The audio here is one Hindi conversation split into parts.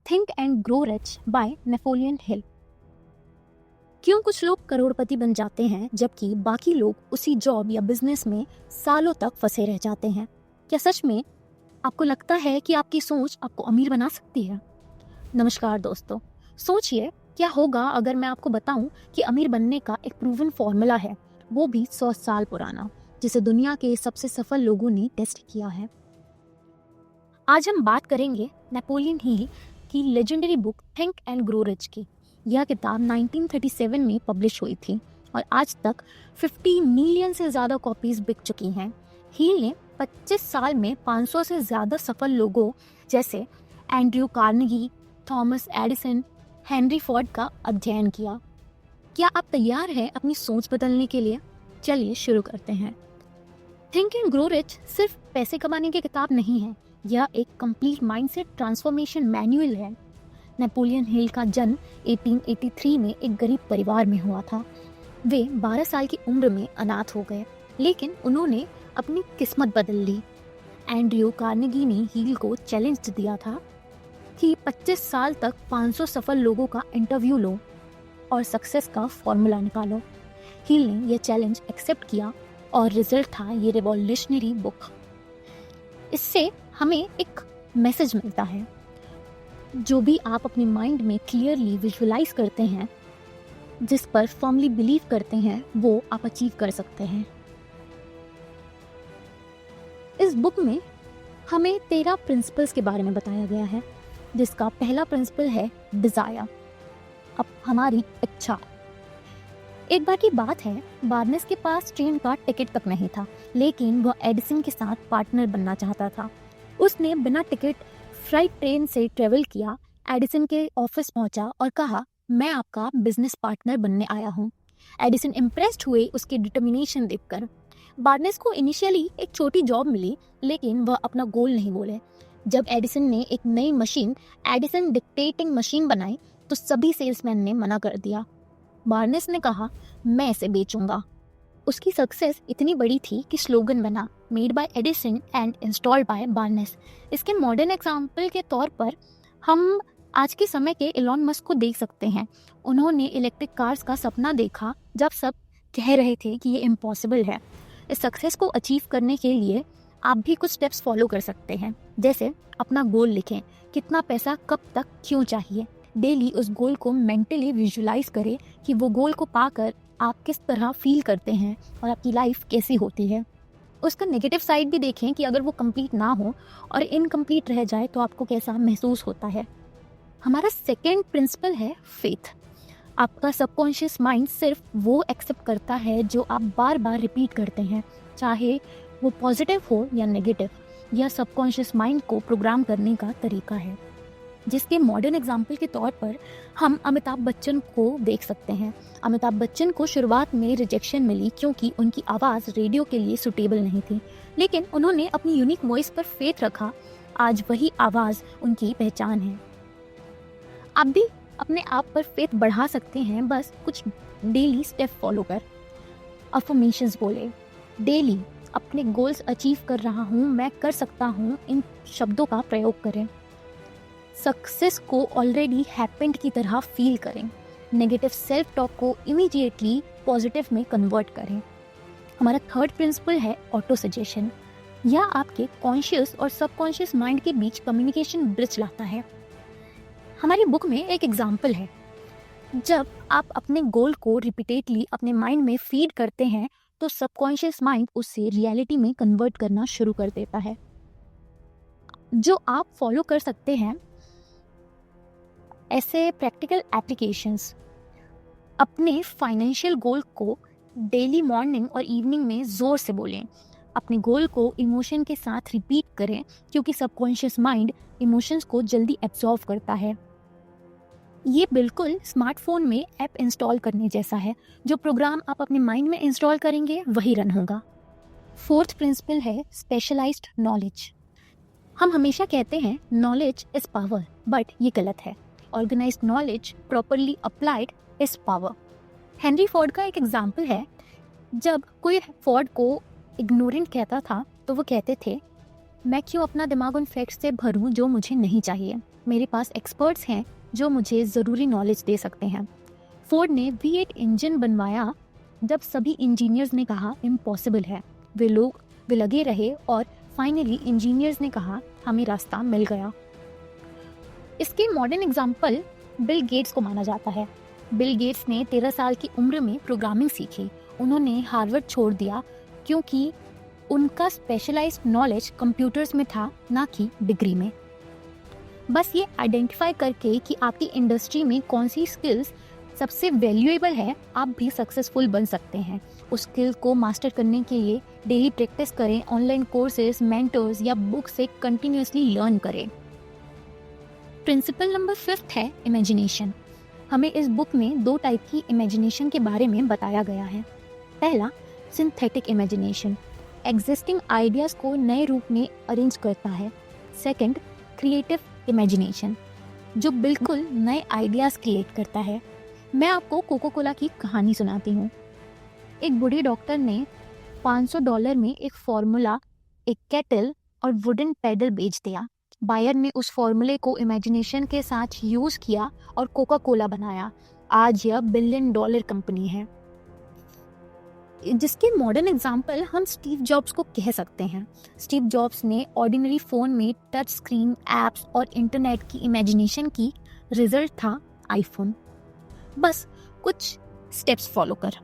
Think and grow rich by Napoleon Hill. क्यों कुछ लोग करोड़पति बन जाते हैं जबकि बाकी लोग उसी जॉब या बिजनेस में सालों तक फंसे रह जाते हैं? क्या सच में आपको लगता है कि आपकी सोच आपको अमीर बना सकती है? नमस्कार दोस्तों, सोचिए क्या होगा अगर मैं आपको बताऊं कि अमीर बनने का एक प्रूवन फॉर्मूला है, वो भी 100 साल पुराना, जिसे दुनिया के सबसे सफल लोगों ने टेस्ट किया है। आज हम बात करेंगे नेपोलियन हिल की legendary book think and grow rich की। यह किताब 1937 में पब्लिश हुई थी और आज तक 50 मिलियन से ज़्यादा कॉपीज बिक चुकी हैं। हिल ने 25 साल में 500 से ज़्यादा सफल लोगों जैसे Andrew Carnegie, Thomas Edison, Henry Ford का अध्ययन किया। क्या आप तैयार हैं अपनी सोच बदलने के लिए? चलिए शुरू करते हैं। थिंक एंड ग्रो रिच सिर्फ पैसे कमाने की किताब नहीं है, यह एक कंप्लीट माइंडसेट ट्रांसफॉर्मेशन मैनुअल है। नेपोलियन हिल का जन्म 1883 में एक गरीब परिवार में हुआ था। वे 12 साल की उम्र में अनाथ हो गए, लेकिन उन्होंने अपनी किस्मत बदल ली। एंड्रयू कार्नेगी ने हिल को चैलेंज दिया था कि 25 साल तक 500 सफल लोगों का इंटरव्यू लो और सक्सेस का फॉर्मूला निकालो। हिल ने यह चैलेंज एक्सेप्ट किया और रिजल्ट था ये रिवॉल्यूशनरी बुक। इससे हमें एक मैसेज मिलता है, जो भी आप अपने माइंड में क्लियरली विजुअलाइज करते हैं, जिस पर फर्मली बिलीव करते हैं, वो आप अचीव कर सकते हैं। इस बुक में हमें 13 प्रिंसिपल्स के बारे में बताया गया है, जिसका पहला प्रिंसिपल है डिजायर, अब हमारी इच्छा। एक बार की बात है, बार्नेस के पास ट्रेन का टिकट तक नहीं था, लेकिन वह एडिसन के साथ पार्टनर बनना चाहता था। उसने बिना टिकट फ्राइट ट्रेन से ट्रेवल किया, एडिसन के ऑफिस पहुंचा और कहा, मैं आपका बिजनेस पार्टनर बनने आया हूं। एडिसन इम्प्रेस्ड हुए उसकी डिटर्मिनेशन देखकर। बार्नेस को इनिशियली एक छोटी जॉब मिली, लेकिन वह अपना गोल नहीं बोले। जब एडिसन ने एक नई मशीन, एडिसन डिक्टेटिंग मशीन बनाई, तो सभी सेल्समैन ने मना कर दिया। बार्नेस ने कहा, मैं इसे बेचूंगा। उसकी सक्सेस इतनी बड़ी थी कि स्लोगन बना, made by Edison and installed by Barnes. इसके मॉडर्न एग्जाम्पल के तौर पर हम आज के समय के एलॉन मस्क को देख सकते हैं। उन्होंने इलेक्ट्रिक कार्स का सपना देखा जब सब कह रहे थे कि ये इम्पॉसिबल है। इस सक्सेस को अचीव करने के लिए आप भी कुछ स्टेप्स फॉलो कर सकते हैं, जैसे अपना गोल लिखें, कितना पैसा कब तक क्यों चाहिए। डेली उस गोल को मेंटली विजुलाइज करें कि वो गोल को पाकर आप किस तरह फील करते हैं और आपकी लाइफ कैसी होती है। उसका नेगेटिव साइड भी देखें कि अगर वो कंप्लीट ना हो और इनकम्प्लीट रह जाए तो आपको कैसा महसूस होता है। हमारा सेकेंड प्रिंसिपल है फेथ। आपका सबकॉन्शियस माइंड सिर्फ वो एक्सेप्ट करता है जो आप बार बार रिपीट करते हैं, चाहे वो पॉजिटिव हो या नेगेटिव। यह सबकॉन्शियस माइंड को प्रोग्राम करने का तरीका है, जिसके मॉडर्न एग्जाम्पल के तौर पर हम अमिताभ बच्चन को देख सकते हैं। अमिताभ बच्चन को शुरुआत में रिजेक्शन मिली क्योंकि उनकी आवाज़ रेडियो के लिए सुटेबल नहीं थी, लेकिन उन्होंने अपनी यूनिक वॉइस पर फेथ रखा। आज वही आवाज़ उनकी पहचान है। आप भी अपने आप पर फेथ बढ़ा सकते हैं, बस कुछ डेली स्टेप फॉलो कर। अफर्मेशंस बोले, डेली अपने गोल्स अचीव कर रहा हूँ, मैं कर सकता हूँ, इन शब्दों का प्रयोग करें। सक्सेस को ऑलरेडी हैपेंड की तरह फील करें। नेगेटिव सेल्फ टॉक को इमीडिएटली पॉजिटिव में कन्वर्ट करें। हमारा थर्ड प्रिंसिपल है ऑटो सजेशन। यह आपके कॉन्शियस और सबकॉन्शियस माइंड के बीच कम्युनिकेशन ब्रिज लाता है। हमारी बुक में एक एग्जाम्पल है, जब आप अपने गोल को रिपीटेडली अपने माइंड में फीड करते हैं तो सबकॉन्शियस माइंड उसे रियलिटी में कन्वर्ट करना शुरू कर देता है, जो आप फॉलो कर सकते हैं। ऐसे प्रैक्टिकल एप्लीकेशंस, अपने फाइनेंशियल गोल को डेली मॉर्निंग और इवनिंग में ज़ोर से बोलें। अपने गोल को इमोशन के साथ रिपीट करें, क्योंकि सबकॉन्शियस माइंड इमोशंस को जल्दी एब्जॉर्व करता है। ये बिल्कुल स्मार्टफोन में ऐप इंस्टॉल करने जैसा है। जो प्रोग्राम आप अपने माइंड में इंस्टॉल करेंगे वही रन होगा। फोर्थ प्रिंसिपल है स्पेशलाइज्ड नॉलेज। हम हमेशा कहते हैं नॉलेज इज़ पावर, बट ये गलत है। Organised knowledge properly applied is power. Henry Ford का एक एग्जाम्पल है, जब कोई फोर्ड को इग्नोरेंट कहता था तो वो कहते थे, मैं क्यों अपना दिमाग उन फैक्ट्स से भरूं जो मुझे नहीं चाहिए। मेरे पास एक्सपर्ट्स हैं जो मुझे ज़रूरी नॉलेज दे सकते हैं। फोर्ड ने V8 इंजन बनवाया जब सभी इंजीनियर्स ने कहा इम्पॉसिबल है। वे लगे रहे और फाइनली इंजीनियर्स ने कहा हमें रास्ता मिल गया। इसके मॉडर्न एग्जाम्पल बिल गेट्स को माना जाता है। बिल गेट्स ने 13 साल की उम्र में प्रोग्रामिंग सीखी। उन्होंने हार्वर्ड छोड़ दिया क्योंकि उनका स्पेशलाइज्ड नॉलेज कंप्यूटर्स में था, ना कि डिग्री में। बस ये आइडेंटिफाई करके कि आपकी इंडस्ट्री में कौन सी स्किल्स सबसे वैल्यूएबल है, आप भी सक्सेसफुल बन सकते हैं। उस स्किल को मास्टर करने के लिए डेली प्रैक्टिस करें, ऑनलाइन कोर्सेज, मेंटर्स या बुक से कंटिन्यूसली लर्न करें। प्रिंसिपल नंबर 5 है इमेजिनेशन। हमें इस बुक में 2 टाइप की इमेजिनेशन के बारे में बताया गया है। पहला, सिंथेटिक इमेजिनेशन, एग्जिस्टिंग आइडियाज़ को नए रूप में अरेंज करता है। सेकंड, क्रिएटिव इमेजिनेशन, जो बिल्कुल नए आइडियाज़ क्रिएट करता है। मैं आपको कोको कोला की कहानी सुनाती हूँ। एक बूढ़े डॉक्टर ने $500 में एक फॉर्मूला, एक केटल और वुडन पैडल बेच दिया। बायर ने उस फॉर्मूले को इमेजिनेशन के साथ यूज़ किया और कोका कोला बनाया। आज यह $1 बिलियन कंपनी है। जिसके मॉडर्न एग्जाम्पल हम स्टीव जॉब्स को कह सकते हैं। स्टीव जॉब्स ने ऑर्डिनरी फ़ोन में टच स्क्रीन, एप्स और इंटरनेट की इमेजिनेशन की। रिजल्ट था आईफोन। बस कुछ स्टेप्स फॉलो कर।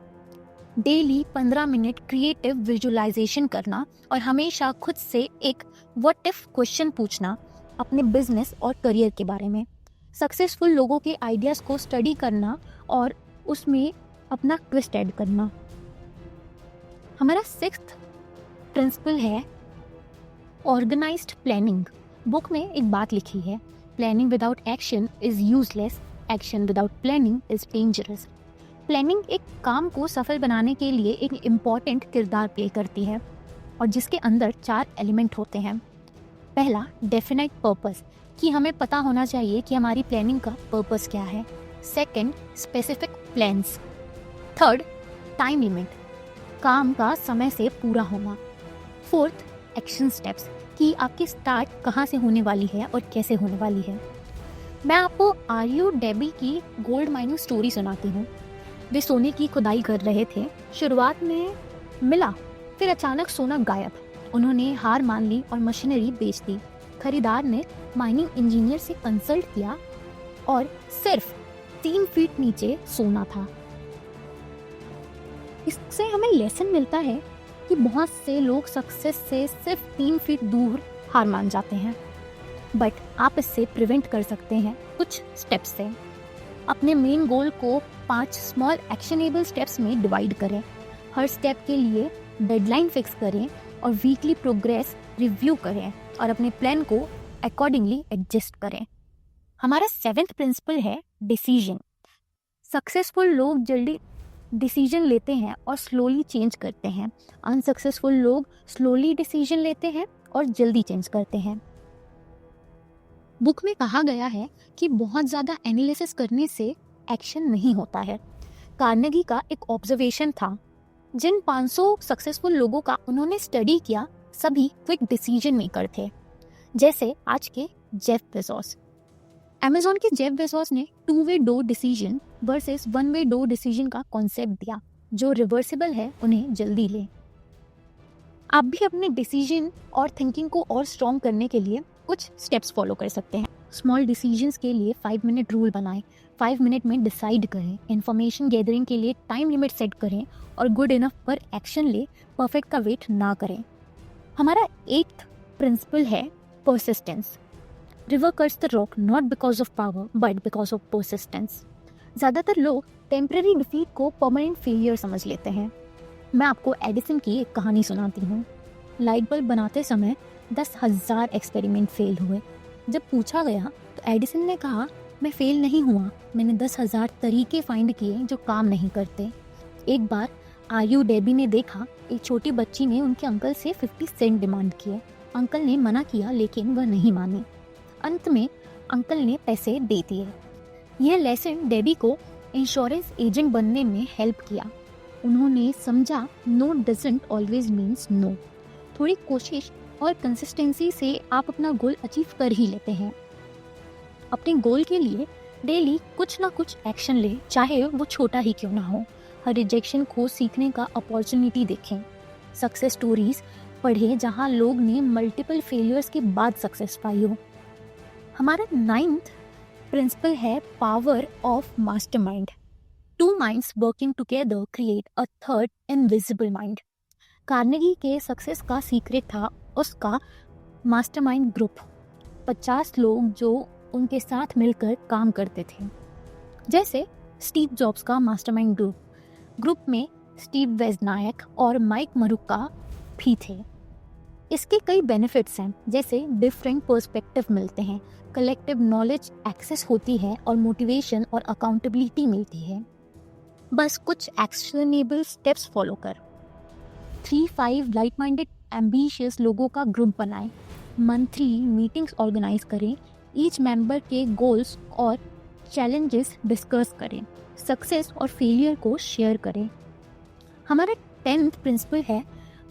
डेली 15 मिनट क्रिएटिव विजुअलाइजेशन करना और हमेशा खुद से एक व्हाट इफ क्वेश्चन पूछना अपने बिजनेस और करियर के बारे में। सक्सेसफुल लोगों के आइडियाज़ को स्टडी करना और उसमें अपना ट्विस्ट ऐड करना। हमारा 6th प्रिंसिपल है ऑर्गेनाइज्ड प्लानिंग। बुक में एक बात लिखी है, planning without action is useless, action without planning is dangerous. Planning एक काम को सफल बनाने के लिए एक इम्पॉर्टेंट किरदार प्ले करती है और जिसके अंदर 4 एलिमेंट होते हैं। पहला, डेफिनाइट पर्पस, कि हमें पता होना चाहिए कि हमारी प्लानिंग का पर्पस क्या है। Second, specific plans. Third, time limit, काम का समय से पूरा होना। फोर्थ, एक्शन स्टेप्स, कि आपकी स्टार्ट कहाँ से होने वाली है और कैसे होने वाली है। मैं आपको आर.यू. डेबी की गोल्ड माइनिंग स्टोरी सुनाती हूँ। वे सोने की खुदाई कर रहे थे। शुरुआत में मिला, फिर अचानक सोना गायब। उन्होंने हार मान ली और मशीनरी बेच दी। खरीदार ने माइनिंग इंजीनियर से कंसल्ट किया और सिर्फ 3 फीट नीचे सोना था। इससे हमें लेसन मिलता है कि बहुत से लोग सक्सेस से सिर्फ 3 फीट दूर हार मान जाते हैं, बट आप इससे प्रिवेंट कर सकते हैं कुछ स्टेप्स से। अपने मेन गोल को 5 स्मॉल एक्शनेबल स्टेप्स में डिवाइड करें। हर स्टेप के लिए डेडलाइन फिक्स करें और वीकली प्रोग्रेस रिव्यू करें और अपने प्लान को अकॉर्डिंगली एडजस्ट करें। हमारा 7th प्रिंसिपल है डिसीजन। सक्सेसफुल लोग जल्दी डिसीजन लेते हैं और स्लोली चेंज करते हैं। अनसक्सेसफुल लोग स्लोली डिसीजन लेते हैं और जल्दी चेंज करते हैं। बुक में कहा गया है कि बहुत ज़्यादा एनालिसिस करने से एक्शन नहीं होता है। कार्नेगी का एक ऑब्जर्वेशन था, जिन 500 सक्सेसफुल लोगों का उन्होंने स्टडी किया, सभी क्विक डिसीजन मेकर थे, जैसे आज के जेफ बेजोस। अमेज़न के जेफ बेजोस ने two way door decision versus one way door decision का कॉन्सेप्ट दिया। जो रिवर्सिबल है उन्हें जल्दी लें। आप भी अपने डिसीजन और थिंकिंग को और स्ट्रॉन्ग करने के लिए कुछ स्टेप्स फॉलो कर सकते हैं। स्मॉल डिसीजंस के लिए 5 मिनट रूल बनाएं। 5 मिनट में डिसाइड करें। इन्फॉर्मेशन गैदरिंग के लिए टाइम लिमिट सेट करें और गुड इनफ पर एक्शन ले, परफेक्ट का वेट ना करें। हमारा 8th प्रिंसिपल है persistence. River cuts the rock not because of power but because of persistence. ज़्यादातर लोग टेम्पररी डिफीट को परमानेंट फेलियर समझ लेते हैं। मैं आपको एडिसन की एक कहानी सुनाती हूँ। लाइट बल्ब बनाते समय 10,000 एक्सपेरिमेंट फेल हुए। जब पूछा गया तो एडिसन ने कहा, मैं फेल नहीं हुआ, मैंने 10,000 तरीके फाइंड किए जो काम नहीं करते। एक बार आर.यू. डेबी ने देखा, एक छोटी बच्ची ने उनके अंकल से 50 सेंट डिमांड किए। अंकल ने मना किया लेकिन वह नहीं माने। अंत में अंकल ने पैसे दे दिए। यह लेसन डेबी को इंश्योरेंस एजेंट बनने में हेल्प किया। उन्होंने समझा no doesn't always means no. थोड़ी कोशिश और कंसिस्टेंसी से आप अपना गोल अचीव कर ही लेते हैं। अपने गोल के लिए डेली कुछ ना कुछ एक्शन ले, चाहे वो छोटा ही क्यों ना हो। हर रिजेक्शन को सीखने का अपॉर्चुनिटी देखें। सक्सेस स्टोरीज पढ़ें जहाँ लोग ने मल्टीपल फेलियर्स के बाद सक्सेस पाई हो। हमारा 9th प्रिंसिपल है power of mastermind. 2 minds working together create a third invisible mind। Carnegie के सक्सेस का सीक्रेट था उसका मास्टरमाइंड ग्रुप, 50 लोग जो उनके साथ मिलकर काम करते थे। जैसे स्टीव जॉब्स का मास्टरमाइंड ग्रुप में स्टीव वेजनायक और माइक मरुक्का भी थे। इसके कई बेनिफिट्स हैं, जैसे डिफरेंट पर्सपेक्टिव मिलते हैं, कलेक्टिव नॉलेज एक्सेस होती है और मोटिवेशन और अकाउंटेबिलिटी मिलती है। बस कुछ एक्शनेबल स्टेप्स फॉलो कर। 3-5 लाइट माइंडेड एम्बिशियस लोगों का ग्रुप बनाएं। मंथली मीटिंग्स ऑर्गेनाइज करें। ईच मेंबर के गोल्स और चैलेंजेस डिस्कस करें। सक्सेस और फेलियर को शेयर करें। हमारा 10th प्रिंसिपल है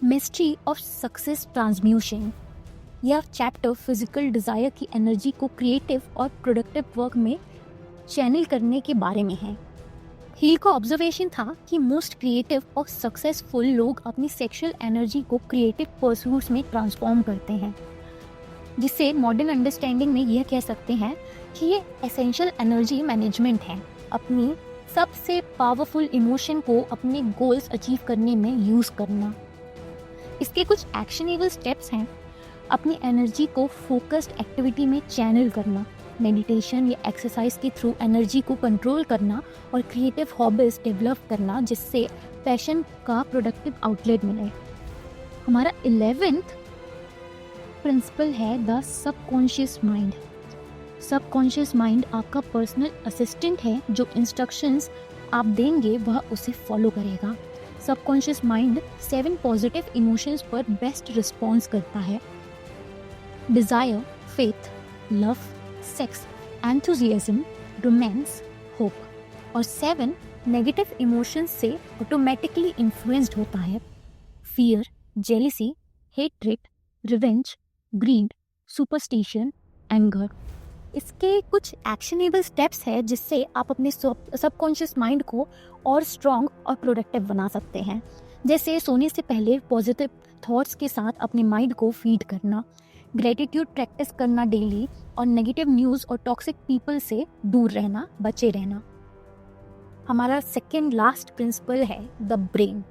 मिस्ट्री ऑफ सक्सेस ट्रांसम्यूशन। यह चैप्टर फिजिकल डिज़ायर की एनर्जी को क्रिएटिव और प्रोडक्टिव वर्क में चैनल करने के बारे में है। हील का ऑब्जर्वेशन था कि मोस्ट क्रिएटिव और सक्सेसफुल लोग अपनी सेक्सुअल एनर्जी को क्रिएटिव परस्यूट्स में ट्रांसफॉर्म करते हैं, जिससे मॉडर्न अंडरस्टैंडिंग में यह कह सकते हैं कि ये एसेंशियल एनर्जी मैनेजमेंट है, अपनी सबसे पावरफुल इमोशन को अपने गोल्स अचीव करने में यूज़ करना। इसके कुछ एक्शनेबल स्टेप्स हैं। अपनी एनर्जी को फोकस्ड एक्टिविटी में चैनल करना, मेडिटेशन या एक्सरसाइज के थ्रू एनर्जी को कंट्रोल करना और क्रिएटिव हॉबीज डेवलप करना, जिससे पैशन का प्रोडक्टिव आउटलेट मिले। हमारा 11th प्रिंसिपल है the subconscious mind. Subconscious mind आपका पर्सनल असिस्टेंट है, जो इंस्ट्रक्शंस आप देंगे वह उसे फॉलो करेगा। सबकॉन्शियस माइंड 7 पॉजिटिव इमोशंस पर बेस्ट रिस्पॉन्स करता है: desire, faith, love, sex, enthusiasm, romance, hope. और 7 नेगेटिव इमोशंस से ऑटोमेटिकली इन्फ्लुएंस्ड होता है: fear, jealousy, hatred, revenge, greed, superstition, anger. इसके कुछ एक्शनेबल स्टेप्स हैं जिससे आप अपने सबकॉन्शियस माइंड को और स्ट्रॉन्ग और प्रोडक्टिव बना सकते हैं। जैसे सोने से पहले पॉजिटिव थॉट्स के साथ अपने माइंड को फीड करना, ग्रेटिट्यूड प्रैक्टिस करना डेली, और नेगेटिव न्यूज़ और टॉक्सिक पीपल से दूर रहना, बचे रहना। हमारा सेकेंड लास्ट प्रिंसिपल है द ब्रेन।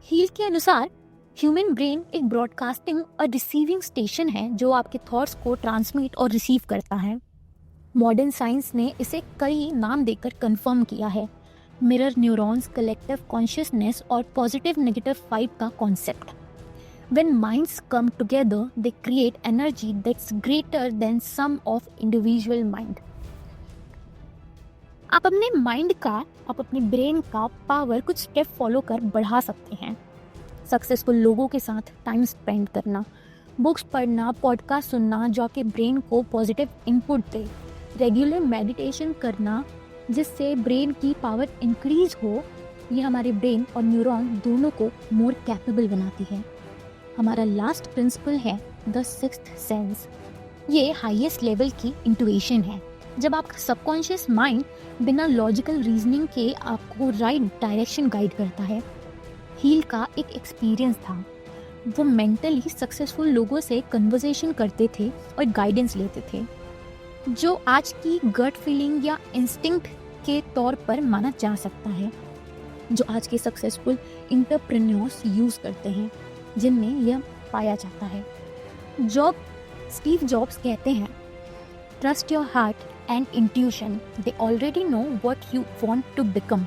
हील के अनुसार ह्यूमन ब्रेन एक ब्रॉडकास्टिंग और रिसीविंग स्टेशन है जो आपके थॉट्स को ट्रांसमिट और रिसीव करता है। मॉडर्न साइंस ने इसे कई नाम देकर कंफर्म किया है: मिरर न्यूरॉन्स, कलेक्टिव कॉन्शियसनेस और पॉजिटिव नेगेटिव वाइब का concept. When minds come together, they create energy that's greater than sum of individual mind। आप अपने माइंड का, आप अपने ब्रेन का पावर कुछ स्टेप फॉलो कर बढ़ा सकते हैं। सक्सेसफुल लोगों के साथ टाइम स्पेंड करना, बुक्स पढ़ना, पॉडकास्ट सुनना जो आपके ब्रेन को पॉजिटिव इनपुट दे, रेगुलर मेडिटेशन करना जिससे ब्रेन की पावर इंक्रीज हो, ये हमारे ब्रेन और न्यूरॉन दोनों को मोर कैपेबल बनाती है। हमारा लास्ट प्रिंसिपल है द सिक्स्थ सेंस। ये हाईएस्ट लेवल की इंट्यूशन है, जब आपका सबकॉन्शियस माइंड बिना लॉजिकल रीजनिंग के आपको राइट डायरेक्शन गाइड करता है। हील का एक एक्सपीरियंस था, वो मेंटली सक्सेसफुल लोगों से कन्वर्सेशन करते थे और गाइडेंस लेते थे, जो आज की गट फीलिंग या इंस्टिंक्ट के तौर पर माना जा सकता है, जो आज के सक्सेसफुल एंटरप्रेन्योर्स यूज़ करते हैं, जिनमें यह पाया जाता है। स्टीव जॉब्स कहते हैं, trust your heart and intuition, they already know what you want to become.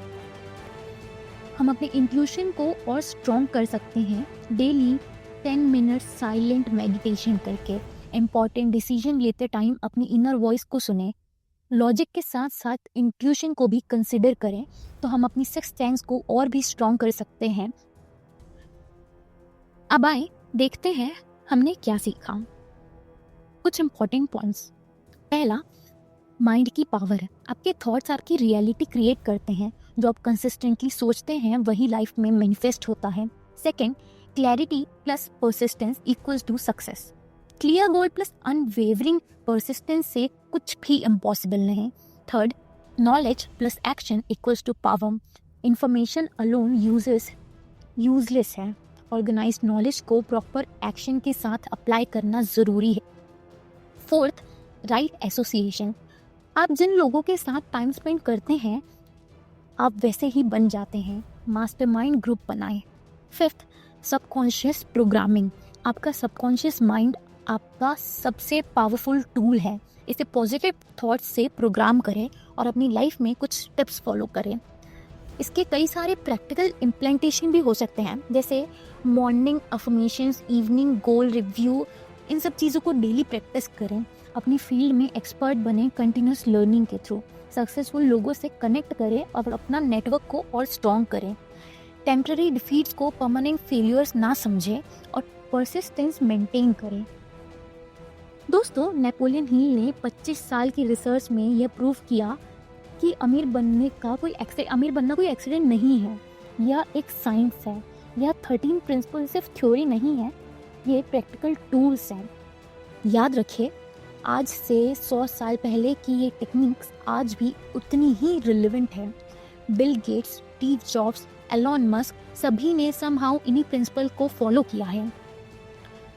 हम अपने इंट्यूशन को और स्ट्रॉन्ग कर सकते हैं डेली 10 मिनट साइलेंट मेडिटेशन करके। इम्पॉर्टेंट डिसीजन लेते टाइम अपनी इनर वॉइस को सुने, लॉजिक के साथ साथ इंट्यूशन को भी कंसिडर करें, तो हम अपनी सिक्स्थ सेंस को और भी स्ट्रॉन्ग कर सकते हैं। अब आए देखते हैं हमने क्या सीखा। कुछ इंपॉर्टेंट पॉइंट्स। पहला, माइंड की पावर है। आपके थॉट्स आपकी रियलिटी क्रिएट करते हैं, जो आप कंसिस्टेंटली सोचते हैं वही लाइफ में मैनिफेस्ट होता है। Second, clarity plus persistence equals to success. Clear goal plus unwavering persistence से कुछ भी इम्पॉसिबल नहीं। Third, knowledge plus action equals to power. Information alone useless है। ऑर्गेनाइज नॉलेज को प्रॉपर एक्शन के साथ अप्लाई करना ज़रूरी है। Fourth, right association. आप जिन लोगों के साथ टाइम स्पेंड करते हैं आप वैसे ही बन जाते हैं। मास्टरमाइंड ग्रुप बनाएं। Fifth, subconscious programming. आपका सबकॉन्शियस माइंड आपका सबसे पावरफुल टूल है। इसे पॉजिटिव थॉट्स से प्रोग्राम करें और अपनी लाइफ में कुछ टिप्स फॉलो करें। इसके कई सारे प्रैक्टिकल इम्प्लीमेंटेशन भी हो सकते हैं, जैसे मॉर्निंग अफर्मेशंस, इवनिंग गोल रिव्यू। इन सब चीज़ों को डेली प्रैक्टिस करें। अपनी फील्ड में एक्सपर्ट बने कंटिन्यूस लर्निंग के थ्रू। सक्सेसफुल लोगों से कनेक्ट करें और अपना नेटवर्क को और स्ट्रॉन्ग करें। टेम्पररी डिफीट्स को परमानेंट फेलियर्स ना समझें और परसिस्टेंस मेंटेन करें। दोस्तों, नेपोलियन हिल ने 25 साल की रिसर्च में यह प्रूव किया कि अमीर बनना कोई एक्सीडेंट नहीं है, यह एक साइंस है। यह 13 प्रिंसिपल सिर्फ थ्योरी नहीं है, ये प्रैक्टिकल टूल्स हैं। याद रखिए, आज से 100 साल पहले की ये टेक्निक्स आज भी उतनी ही रिलेवेंट है। Bill Gates, Steve jobs, Elon Musk, सभी ने समहाउ इन्हीं प्रिंसिपल को फॉलो किया है।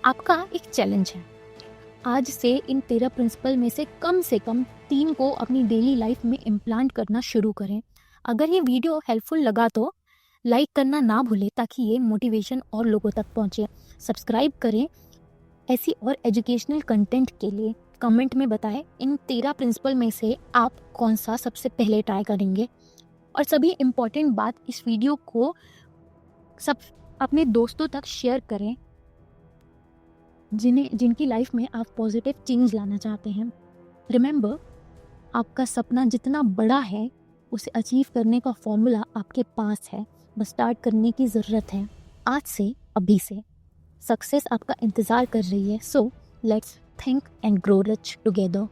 आपका एक चैलेंज है, आज से इन 13 प्रिंसिपल में से कम 3 को अपनी डेली लाइफ में इम्प्लांट करना शुरू करें। अगर ये वीडियो हेल्पफुल लगा तो लाइक करना ना भूलें ताकि ये मोटिवेशन और लोगों तक पहुँचे। सब्सक्राइब करें ऐसी और एजुकेशनल कंटेंट के लिए। कमेंट में बताएं इन 13 प्रिंसिपल में से आप कौन सा सबसे पहले ट्राई करेंगे। और सभी इम्पोर्टेंट बात, इस वीडियो को सब अपने दोस्तों तक शेयर करें जिनकी लाइफ में आप पॉजिटिव चेंज लाना चाहते हैं। रिमेंबर, आपका सपना जितना बड़ा है उसे अचीव करने का फॉर्मूला आपके पास है, बस स्टार्ट करने की ज़रूरत है। आज से, अभी से सक्सेस आपका इंतज़ार कर रही है। So let's think and grow rich together.